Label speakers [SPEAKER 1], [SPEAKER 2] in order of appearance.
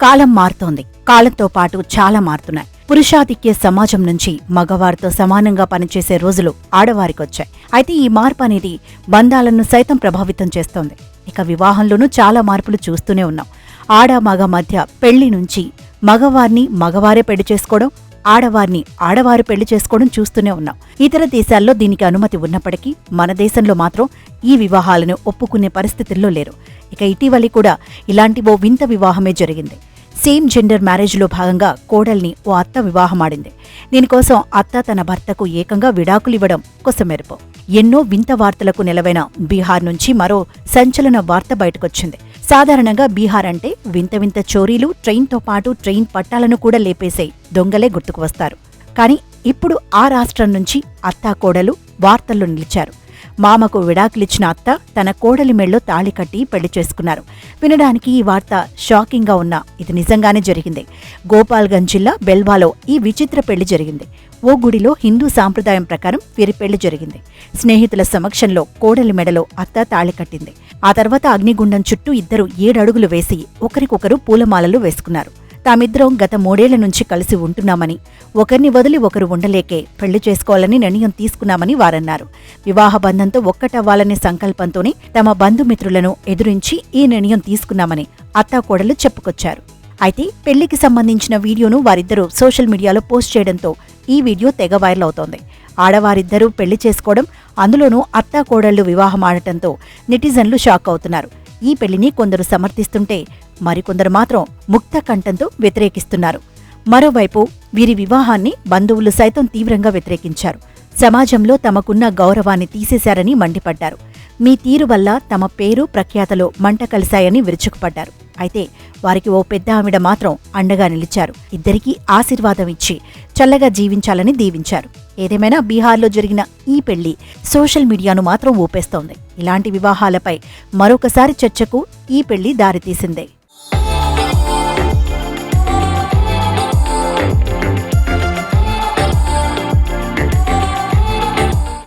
[SPEAKER 1] కాలం మారుతోంది. కాలంతో పాటు చాలా మారుతున్నాయి. పురుషాధిక్య సమాజం నుంచి మగవారితో సమానంగా పనిచేసే రోజులు ఆడవారికొచ్చాయి. అయితే ఈ మార్పు అనేది బంధాలను సైతం ప్రభావితం చేస్తోంది. ఇక వివాహంలోనూ చాలా మార్పులు చూస్తూనే ఉన్నాం. ఆడ మగ మధ్య పెళ్లి నుంచి మగవారిని మగవారే పెళ్లి చేసుకోవడం, ఆడవారిని ఆడవారు పెళ్లి చేసుకోవడం చూస్తూనే ఉన్నాం. ఇతర దేశాల్లో దీనికి అనుమతి ఉన్నప్పటికీ మన దేశంలో మాత్రం ఈ వివాహాలను ఒప్పుకునే పరిస్థితుల్లో లేరు. ఇక ఇటీవలి కూడా ఇలాంటి ఓ వింత వివాహమే జరిగింది. సేమ్ జెండర్ మ్యారేజ్లో భాగంగా కోడల్ని ఓ అత్త వివాహమాడింది. దీనికోసం అత్త తన భర్తకు ఏకంగా విడాకులివ్వడం కొసమెరుపు. ఎన్నో వింత వార్తలకు నెలవైన బీహార్ నుంచి మరో సంచలన వార్త బయటకొచ్చింది. సాధారణంగా బీహార్ అంటే వింత వింత చోరీలు, ట్రైన్తో పాటు ట్రైన్ పట్టాలను కూడా లేపేసే దొంగలే గుర్తుకు వస్తారు. కానీ ఇప్పుడు ఆ రాష్ట్రం నుంచి అత్తా కోడలు వార్తల్లో నిలిచారు. మామకు విడాకులిచ్చిన అత్త తన కోడలి మెళ్ళో తాళి కట్టి పెళ్లి చేసుకున్నారు. వినడానికి ఈ వార్త షాకింగ్గా ఉన్నా ఇది నిజంగానే జరిగింది. గోపాల్గంజ్ జిల్లా బెల్వాలో ఈ విచిత్ర పెళ్లి జరిగింది. ఓ గుడిలో హిందూ సాంప్రదాయం ప్రకారం వీరి పెళ్లి జరిగింది. స్నేహితుల సమక్షంలో కోడలి మెడలో అత్త తాళి కట్టింది. ఆ తర్వాత అగ్నిగుండం చుట్టూ ఇద్దరు 7 అడుగులు వేసి ఒకరికొకరు పూలమాలలు వేసుకున్నారు. తామిద్దరం గత 3 ఏళ్ల నుంచి కలిసి ఉంటున్నామని, ఒకరిని వదిలి ఒకరు ఉండలేకే పెళ్లి చేసుకోవాలని నిర్ణయం తీసుకున్నామని వారన్నారు. వివాహ బంధంతో ఒక్కటవ్వాలనే సంకల్పంతోనే తమ బంధుమిత్రులను ఎదురించి ఈ నిర్ణయం తీసుకున్నామని అత్తాకోడలు చెప్పుకొచ్చారు. అయితే పెళ్లికి సంబంధించిన వీడియోను వారిద్దరూ సోషల్ మీడియాలో పోస్ట్ చేయడంతో ఈ వీడియో తెగ వైరల్ అవుతోంది. ఆడవారిద్దరూ పెళ్లి చేసుకోవడం, అందులోనూ అత్తాకోడళ్లు వివాహమాడటంతో నెటిజన్లు షాక్ అవుతున్నారు. ఈ పెళ్లిని కొందరు సమర్థిస్తుంటే మరికొందరు మాత్రం ముక్త కంఠంతో వ్యతిరేకిస్తున్నారు. మరోవైపు వీరి వివాహాన్ని బంధువులు సైతం తీవ్రంగా వ్యతిరేకించారు. సమాజంలో తమకున్న గౌరవాన్ని తీసేశారని మండిపడ్డారు. మీ తీరు వల్ల తమ పేరు ప్రఖ్యాతలో మంట కలిశాయని విరుచుకుపడ్డారు. అయితే వారికి ఓ పెద్ద ఆవిడ మాత్రం అండగా నిలిచారు. ఇద్దరికీ ఆశీర్వాదం ఇచ్చి చల్లగా జీవించాలని దీవించారు. ఏదేమైనా బీహార్లో జరిగిన ఈ పెళ్లి సోషల్ మీడియాను మాత్రం ఊపేస్తోంది. ఇలాంటి వివాహాలపై మరొకసారి చర్చకు ఈ పెళ్లి దారితీసిందే.